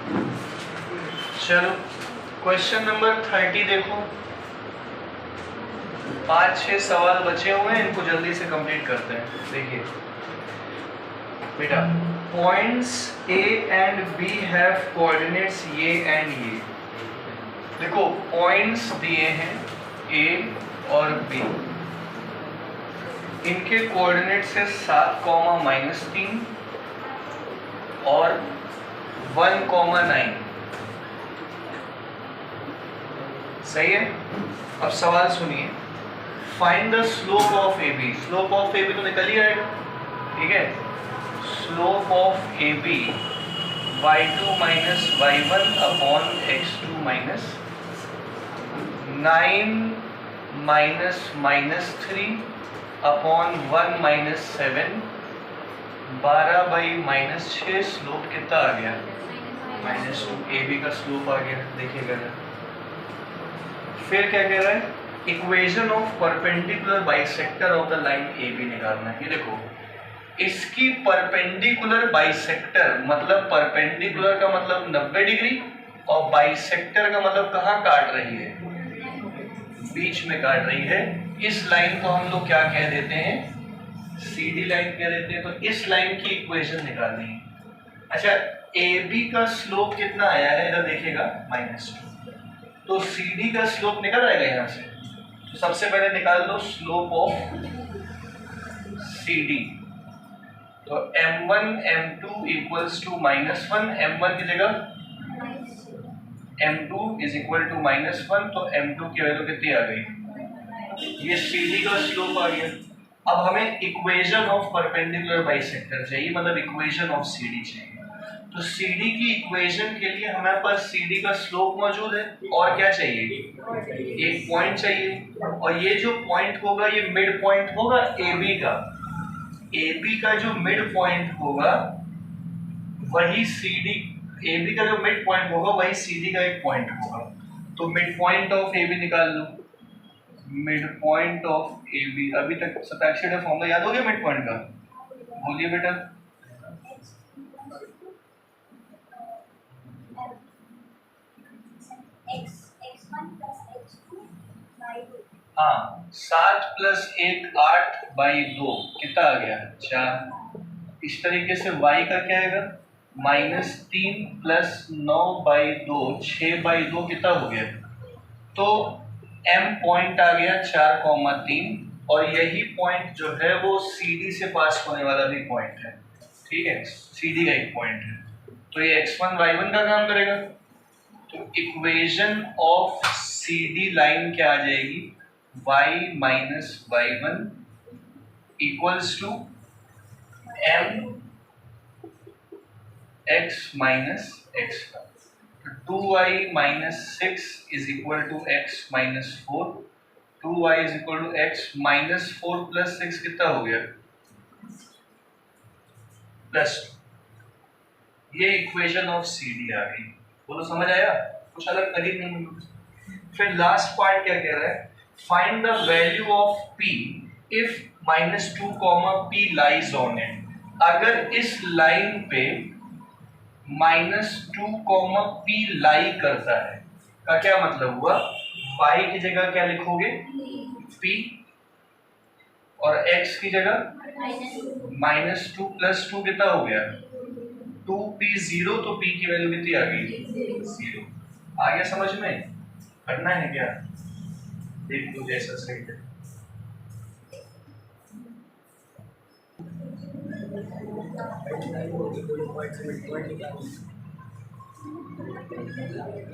चलो question number 30 देखो, 5-6 सवाल बचे हुए हैं, इनको जल्दी से कंप्लीट करते हैं। देखिए बेटा, points A and B have coordinates ये एंड ये। देखो पॉइंट्स दिए हैं ए और बी, इनके कोऑर्डिनेट्स है 7, -3 और 1, 9। सही है। अब सवाल सुनिए, find the slope of A B. Slope of A B तो निकल ही आएगा, ठीक है। Slope of A B y2 - y1 upon x2 - 9 -3 upon 1 - 7, 12/-6। Slope कितना आ गया? -2। ए बी का स्लोप आ गया, देखिएगा। फिर क्या कह रहा है? Equation of perpendicular bisector of the line A B निकालना है। ये देखो, इसकी परपेंडिकुलर बाइसेक्टर मतलब परपेंडिकुलर का मतलब 90 डिग्री और बाइसेक्टर का मतलब कहाँ काट रही है? बीच में काट रही है। इस लाइन को हम लोग क्या कह देते हैं? सीडी लाइन कह देते हैं। तो इस लाइन की इक्वेशन निकालनी है। अच्छा, ए बी का स्लोप कितना आया है? इधर देखिएगा, -2। तो CD का स्लोप निकल आएगा यहाँ से। तो सबसे पहले निकाल लो स्लोप ऑफ CD। तो m1 m2 equals to -1, m1 की जगह m2 इज इक्वल टू -1, तो m2 की वैल्यू कितनी आ गई? ये CD का स्लोप आ गया। अब हमें इक्वेशन ऑफ परपेंडिकुलर बाइसेक्टर चाहिए, मतलब इक्वेशन ऑफ CD चाहिए। तो CD की इक्वेशन के लिए हमारे पास CD का स्लोप मौजूद है, और क्या चाहिए? एक पॉइंट चाहिए। और ये जो पॉइंट होगा ये मिड पॉइंट होगा AB का। AB का जो मिड पॉइंट होगा वही CD, AB का जो मिड पॉइंट होगा वही CD का एक पॉइंट होगा। तो मिड पॉइंट ऑफ AB निकाल लो। मिड पॉइंट ऑफ AB, अभी तक सताक्षी का फॉर्मूला याद हो गया मिड पॉइंट का? बोलिए बेटा। हाँ, 7 + 1 8/2 कितना आ गया? 4। इस तरीके से y का क्या आएगा? -3 + 9/2 6/2 कितना हो गया? तो m पॉइंट आ गया 4, 3, और यही पॉइंट जो है वो CD से पास होने वाला भी पॉइंट है, ठीक है। CD का एक पॉइंट है। तो ये x1 y1 का काम करेगा। तो इक्वेशन ऑफ CD लाइन क्या आ जाएगी? y - y1 equals to m x - x1। 2y - 6 is equal to x - 4। 2y is equal to x - 4 + 6 कितना हो गया? +2। ये इक्वेशन ऑफ CD आ गई। बोलो समझ आया? कुछ अलग करीब नहीं। फिर लास्ट पार्ट क्या कह रहा है? Find the value of P if -2, P lies on it. अगर इस लाइन पे -2, P लाई करता है का क्या मतलब हुआ? y की जगह क्या लिखोगे? P, और x की जगह -2 + 2 कितना हो गया? 2p 0। तो p की वैल्यू कितनी आ गई? 0। आ गया समझ में? करना है क्या? देख लो जैसा सही है।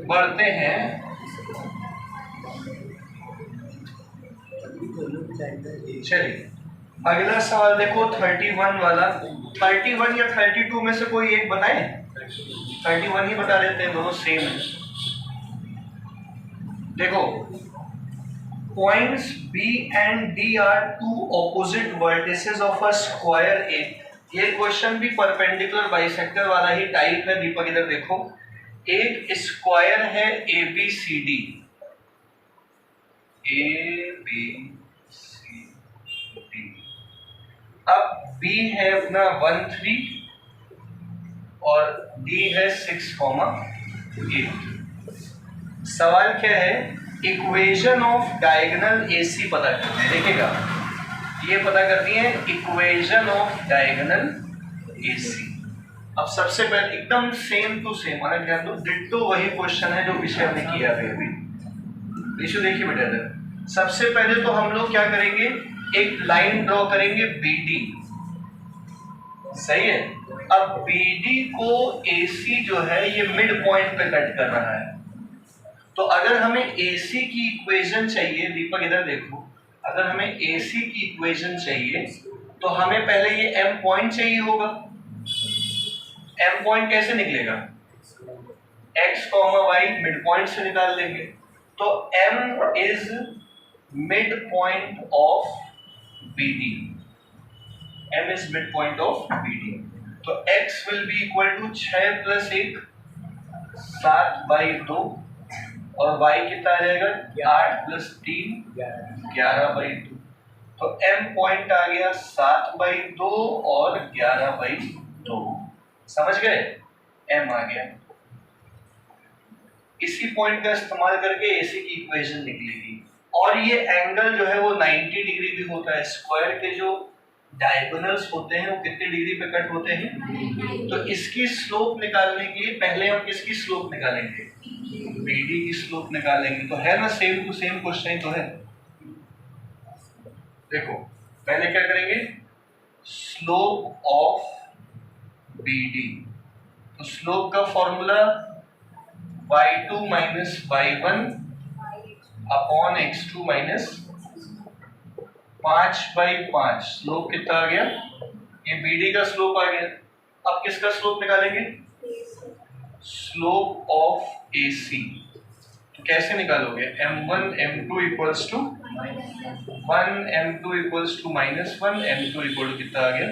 बढ़ते हैं, चलिए अगला सवाल देखो 31 वाला। 31 या 32 में से कोई एक बताएं। 31 ही बता देते हैं, दोनों सेम है। देखो, points B and D are two opposite vertices of a square A। ये क्वेश्चन भी परपेंडिकुलर बाइसेक्टर वाला ही टाइप है। दीपक इधर देखो, एक स्क्वायर है ABCD, अब B है अपना 1 3 और डी है 6,8। सवाल क्या है, इक्वेशन ऑफ डायगोनल AC पता करना है। देखिएगा ये पता करनी है इक्वेशन ऑफ डायगोनल AC। अब सबसे पहले एकदम सेम टू सेम, माना ध्यान दो, डिट्टो वही क्वेश्चन है जो विषय हमने किया है अभी। इशू देखिए बेटा इधर, सबसे पहले तो हम लोग क्या करेंगे, एक लाइन ड्रॉ करेंगे BD, सही है। अब BD को AC जो है ये मिड पॉइंट पे कट कर रहा है, तो अगर हमें AC की इक्वेशन चाहिए, दीपक इधर देखो, अगर हमें AC की इक्वेशन चाहिए तो हमें पहले ये M पॉइंट चाहिए होगा। M पॉइंट कैसे निकलेगा, x, y मिड पॉइंट से निकाल लेंगे, तो M is mid point of BD, M is mid point of BD, तो x will be equal to 6 + 1 7/2 और y कितना आ जाएगा 8 + 3 11/2, तो M पॉइंट आ गया 7/2 और 11/2, समझ गए, M आ गया। इसी पॉइंट का इस्तेमाल करके AC की इक्वेशन निकलेगी, और ये एंगल जो है वो 90 डिग्री भी होता है। स्क्वायर के जो डायगोनल्स होते हैं वो कितने डिग्री पे कट होते हैं, तो इसकी स्लोप निकालने के लिए पहले हम किसकी स्लोप निकालेंगे, BD की स्लोप निकालेंगे। तो है ना सेम टू सेम क्वेश्चन तो है। देखो पहले क्या करेंगे, स्लोप ऑफ BD, तो स्लोप का formula y2 - y1 upon x2 - 5/5, slope कितना आ गया, ये BD का स्लोप आ गया। अब किसका स्लोप निकालेंगे, स्लोप ऑफ AC, तो कैसे निकालोगे, m1 m2 equals to 1, m2 equals to -1, m2 equal कितना आ गया।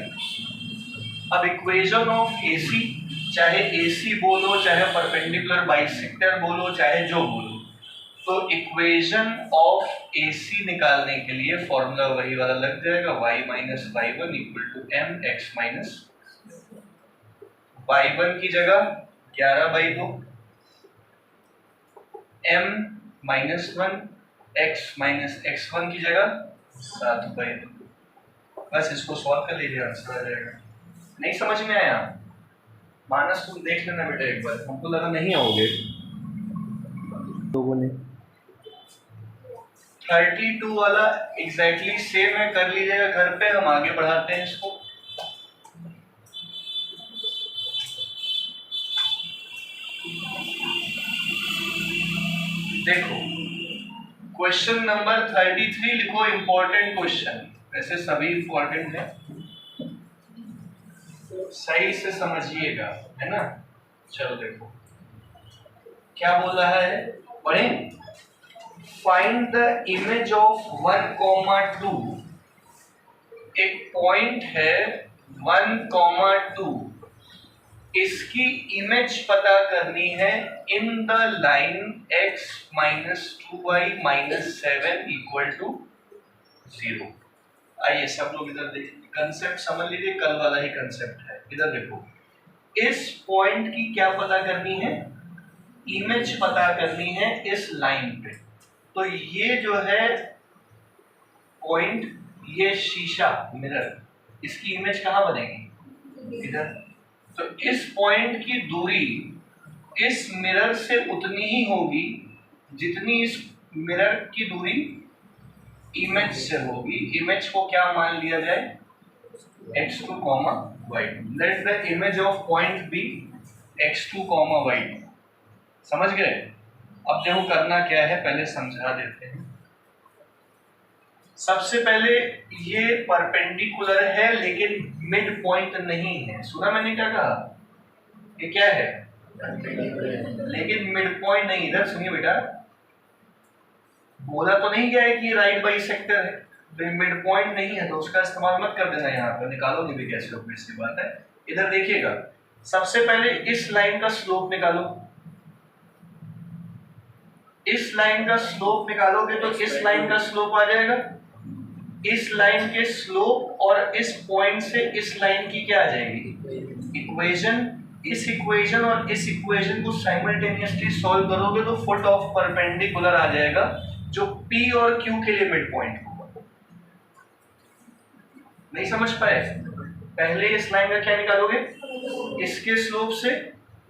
अब इक्वेशन ऑफ AC, चाहे AC बोलो, चाहे परपेंडिकुलर बाइसेक्टर बोलो, चाहे जो बोलो, तो इक्वेशन ऑफ AC निकालने के लिए फॉर्मूला वही वाला लग जाएगा, y - y1 equal to mx - y1 की जगह 11/2, m - 1 x - x1 की जगह 7/2। बस इसको सॉल्व कर लीजिए, आंसर आ जाएगा। नहीं समझ में आया, मानस तुम देख लेना बेटा एक बार, हमको लगा नहीं आओगे लोगों ने। 32 वाला एग्जैक्टली सेम है, कर लीजिएगा घर पे, हम आगे बढ़ाते हैं इसको। देखो क्वेश्चन नंबर 33 लिखो, इंपॉर्टेंट क्वेश्चन, वैसे सभी इंपॉर्टेंट है, सही से समझिएगा, है ना। चलो देखो क्या बोल रहा है, पढ़ें। फाइंड द इमेज ऑफ 1,2, एक पॉइंट है 1,2, इसकी इमेज पता करनी है in the line x - 2y - 7 = 0। आइए सब लोग इधर देखिए, कंसेप्ट समझ लीजिए, कल वाला ही कंसेप्ट है। इधर देखो, इस पॉइंट की क्या पता करनी है, इमेज पता करनी है इस लाइन पे। तो ये जो है पॉइंट, ये शीशा मिरर, इसकी इमेज कहाँ बनेगी, इधर। तो इस पॉइंट की दूरी इस मिरर से उतनी ही होगी जितनी इस मिरर की दूरी इमेज से होगी। इमेज को क्या मान लिया जाए, x2, y2। Let the image of point B x2, y2। समझ गए। अब देखो करना क्या है, पहले समझा देते हैं। सबसे पहले ये परपेंडिकुलर है लेकिन मिड पॉइंट नहीं है, सुना मैंने क्या कहा, ये क्या है, लेकिन मिड पॉइंट नहीं। इधर सुनिए बेटा, बोला तो नहीं गया है कि राइट बाइसेक्टर है, तो मिड पॉइंट नहीं है तो उसका इस्तेमाल मत कर देना, यहाँ पर निकालोगे भी कैसे हो, इसकी बात है। इधर देखिएगा, सबसे पहले इस लाइन का स्लोप निकालो, इस लाइन का स्लोप निकालोगे तो इस लाइन का स्लोप आ जाएगा, इस लाइन के स्लोप और इस पॉइंट से इस लाइन की क्या आ जाएगी, इक्वेशन। इस इक्वेशन और इस इक्वेशन को साइमल्टेनियसली सॉल्व करोगे तो फुट ऑफ परपेंडिकुलर आ जाएगा, जो P और Q के लिए मिड पॉइंट होगा। नहीं समझ पाए? पहले इस लाइन का क्या निकालोगे? इसके स्लोप से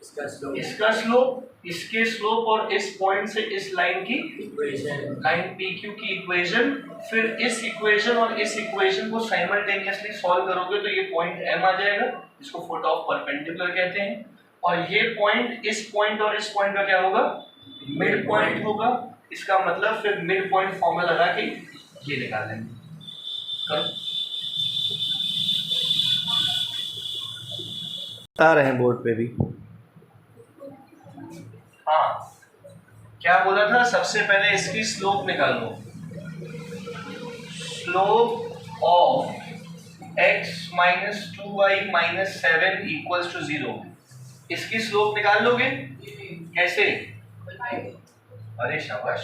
इसका स्लोप, इसके स्लोप और इस पॉइंट से इस लाइन की इक्वेशन, लाइन PQ की इक्वेशन। फिर इस इक्वेशन और इस इक्वेशन को साइमल्टेनियसली सॉल्व करोगे तो ये पॉइंट M आ जाएगा, इसको फुट ऑफ परपेंडिकुलर कहते हैं। और ये पॉइंट, इस पॉइंट और इस पॉइंट का क्या होगा? मिड पॉइंट होगा। इसका मतलब फिर मिड पॉइंट फॉर्मूला लगा के ये निकाल लेंगे। करो, आ रहे हैं बोर्ड पे भी। हाँ, क्या बोला था? सबसे पहले इसकी स्लोप निकालो। Slope of x minus 2y minus 7 equals to 0। इसकी स्लोप निकाल लोगे? कैसे? अरे शाबाश,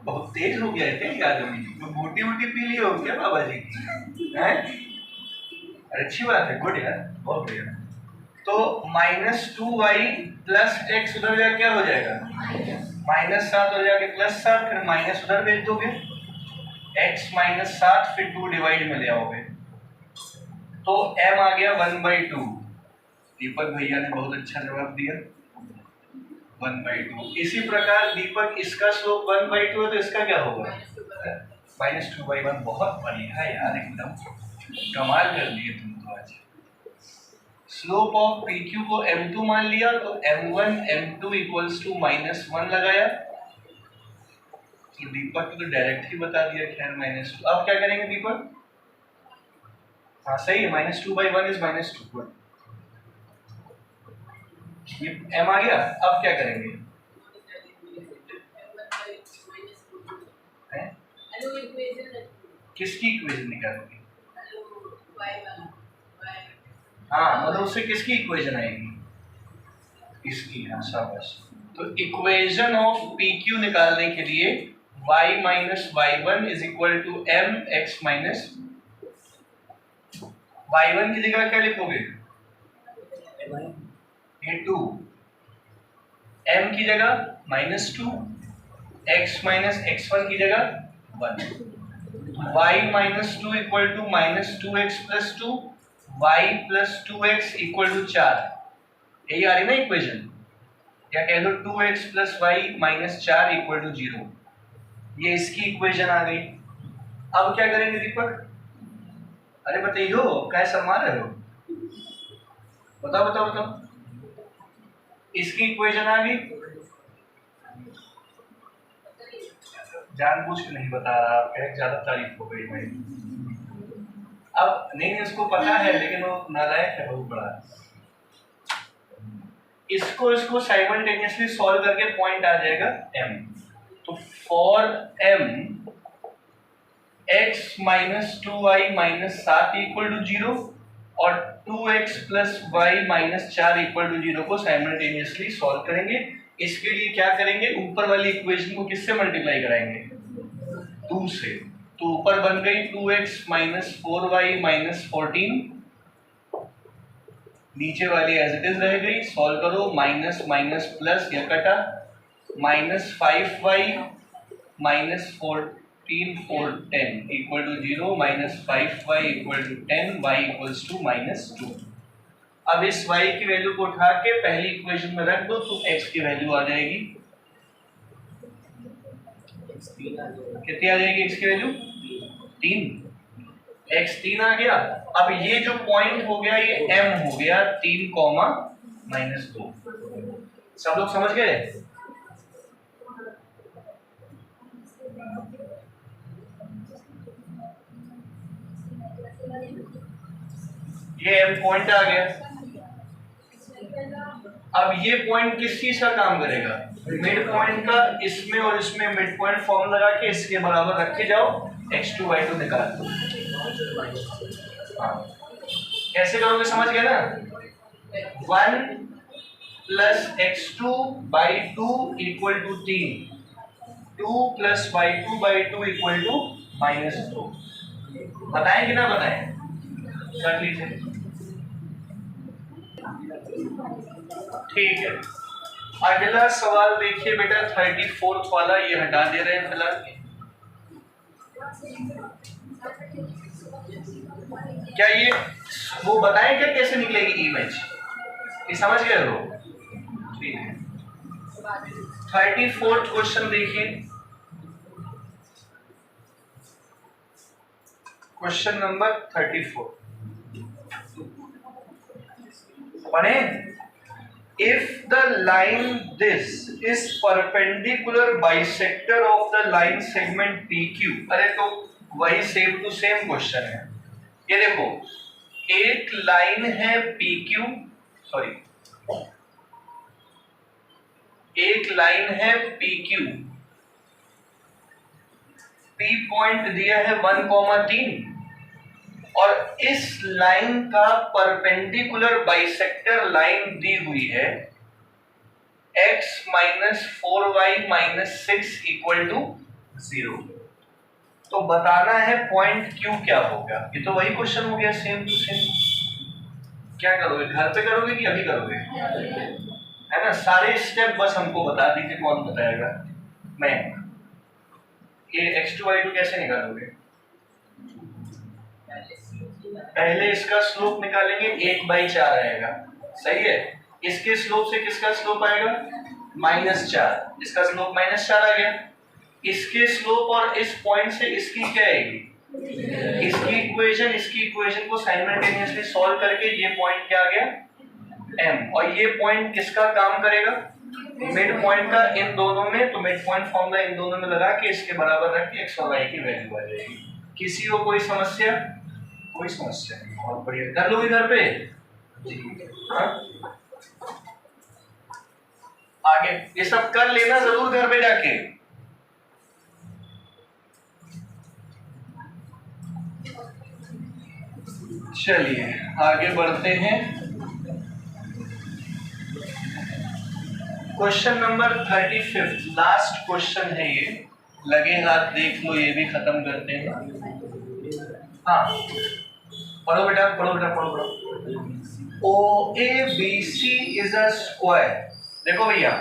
बहुत तेज हो गया है क्या आदमी? तो बूटी वूटी पी लिए हो क्या बाबा जी की? हैं? अच्छी बात है, गुड यार, बहुत बढ़िया। तो -2y प्लस x उधर जाके क्या हो जाएगा? -7 हो जाके +7, फिर माइनस उधर भेज दोगे, x -7 फिर 2 डिवाइड में ले आओगे, तो m आ गया 1/2। दीपक भैया ने बहुत अच्छा जवाब दिया, 1/2। इसी प्रकार दीपक, इसका स्लोप 1/2 है तो इसका क्या होगा? -2/1। बहुत बढ़िया यार, एकदम कमाल कर दिए तुम तो आज। स्लोप ऑफ PQ को M2 मान लिया तो M1 M2 इक्वल्स टू -1 लगाया, तो दीपक तो डायरेक्ट ही बता दिया। खैर -2। अब क्या करेंगे दीपक? हाँ सही है, -2/1 इज -2। ये M आ गया। अब क्या करेंगे? किसकी इक्वेशन निकालोगे? हाँ, मतलब उससे किसकी इक्वेशन आएगी? इसकी। हाँ शाबाश। तो इक्वेशन ऑफ PQ निकालने के लिए y minus y1 is equal to m x minus y1 की जगह क्या लिखोगे? ये 2, m की जगह -2, x माइनस x1 की जगह 1, y minus 2 equal to -2x plus 2, y plus 2x equal to 4। यही आ रही ना इक्वेशन? या कह दो 2x plus y minus 4 equal to 0। ये इसकी इक्वेशन आ गई। अब क्या करेंगे दीपक? अरे बताइयो, कैसे मार रहे हो? बताओ बताओ बताओ। इसकी इक्वेशन आ गई। जानबूझ के नहीं बता रहा, आपका ज्यादा तारीफ हो गई भाई। अब नहीं, इसको पता है लेकिन वो नालायक है बहुत बड़ा। इसको साइमल्टेनियसली सॉल्व करके पॉइंट आ जाएगा m। तो for m x minus 2y minus 7 equal to 0 और 2x plus y minus 4 equal to 0 को साइमल्टेनियसली सॉल्व करेंगे। इसके लिए क्या करेंगे? ऊपर वाली इक्वेशन को किससे मल्टीप्लाई कराएंगे? 2 से। तो ऊपर बन गई 2x माइनस 4y माइनस 14, नीचे वाली एज इट इज रह गई। सॉल्व करो, माइनस माइनस प्लस या कटा, -5y minus 14 4 10 equal to 0, -5y equal to 10, y equals to -2। अब इस y की वैल्यू को उठा के पहली इक्वेशन में रख दो तो x की वैल्यू आ जाएगी। कितनी आ जाएगी x की वैल्यू? 3। x 3 आ गया। अब ये जो पॉइंट हो गया ये m हो गया 3, -2। सब लोग समझ गए? ये m पॉइंट आ गया। अब ये पॉइंट किस चीज का काम करेगा? मिड पॉइंट का। इसमें और इसमें मिड पॉइंट फॉर्म लगा के इसके बराबर रख के जाओ, x2 y2 निकाल दो। हाँ, कैसे करोगे? समझ गए ना? 1 plus x2/2 equal to 3, 2 plus y2/2 equal to -2। बताएं कि ना बताएं? कर लीजिए। ठीक है, अगला सवाल देखिए बेटा 34th वाला, ये हटा दे रहे हैं फिलहाल। क्या ये वो बताएं क्या कैसे निकलेगी इमेज, ये समझ गए हो? ठीक है, 34th क्वेश्चन देखिए। क्वेश्चन नंबर 34 पढ़े। If the line this is perpendicular bisector of the line segment PQ, अरे तो वही सेम टू सेम क्वेश्चन है। ये देखो, एक लाइन है PQ, सॉरी एक लाइन है PQ, P पॉइंट दिया है 1,3 और इस लाइन का परपेंडिकुलर बाइसेक्टर लाइन दी हुई है x minus 4y minus 6 equal to 0। तो बताना है पॉइंट Q क्या होगा। ये तो वही क्वेश्चन हो गया सेम टू सेम। क्या करोगे, घर पे करोगे कि अभी करोगे? है ना, सारे स्टेप बस हमको बता दीजिए, कौन बताएगा? मैं। ये x2 y2 कैसे निकालोगे? पहले इसका स्लोप निकालेंगे, 1/4 आएगा, सही है। इसके स्लोप से किसका स्लोप आएगा? -4, इसका स्लोप -4 आ गया। इसके स्लोप और इस पॉइंट से इसकी क्या आएगी? इसकी इक्वेशन को साइमल्टेनियसली सॉल्व करके ये पॉइंट क्या आ गया? m। और ये पॉइंट किसका काम करेगा? मिड पॉइंट का इन दोनों में। तो मिड पॉइंट फॉर्मूला इन दोनों में लगा के इसके बराबर रख के x और y की वैल्यू आ जाएगी। किसी को कोई समस्या? कोई समस्या नहीं, बहुत बढ़िया। कर लोगे घर पे? हाँ? आगे ये सब कर लेना जरूर घर पे जाके। चलिए आगे बढ़ते हैं। क्वेश्चन नंबर 35, लास्ट क्वेश्चन है ये। लगे हाथ देख लो, ये भी खत्म करते हैं। हाँ पढ़ो बेटा, पढ़ो। OABC is a square. देखो भैया,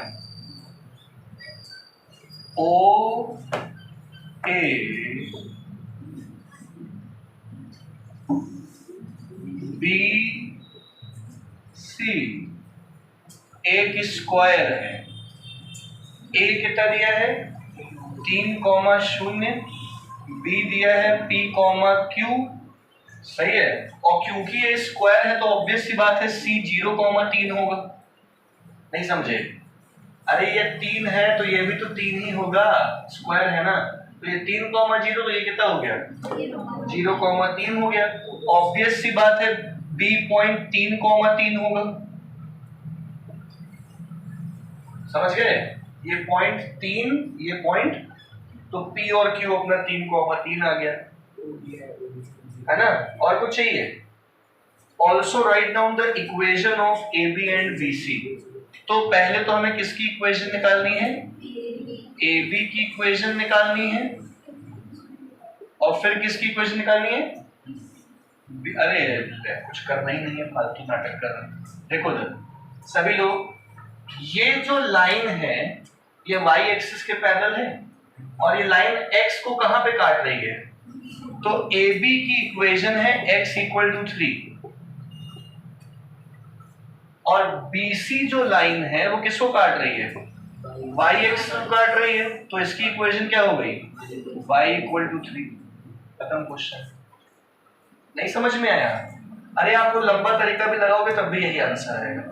OABC एक स्क्वायर है। A कितना दिया है? 3,0, B दिया है P,Q, सही है। और क्योंकि ये स्क्वायर है तो ऑब्वियस सी बात है C 0,3 होगा। नहीं समझे? अरे ये 3 है तो ये भी तो 3 ही होगा, स्क्वायर है ना। तो ये 3,0 तो ये कितना हो गया? 0,3 हो गया। ऑब्वियस सी बात है B पॉइंट 3,3 होगा। समझ गए? ये पॉइंट 3, ये पॉइंट, तो P और Q अपना 3,3 आ गया, है ना। और कुछ चाहिए? Also write down the equation of AB and BC। तो पहले तो हमें किसकी इक्वेशन निकालनी है? AB की इक्वेशन निकालनी है। और फिर किसकी इक्वेशन निकालनी है? अरे कुछ करना ही नहीं है, फालतू नाटक कर रहे हैं। देखो सभी लोग, ये जो लाइन है ये y एक्सिस के पैरेलल है और ये लाइन x को कहां पे काट रही है? तो AB की इक्वेशन है x इक्वल टू 3 और BC जो लाइन है वो किसको काट रही है? y एक्सिस को काट रही है। तो इसकी इक्वेशन क्या हो गई? y equal to 3। खत्म क्वेश्चन। नहीं समझ में आया? अरे आपको लंबा तरीका भी लगाओगे तब भी यही आंसर आएगा।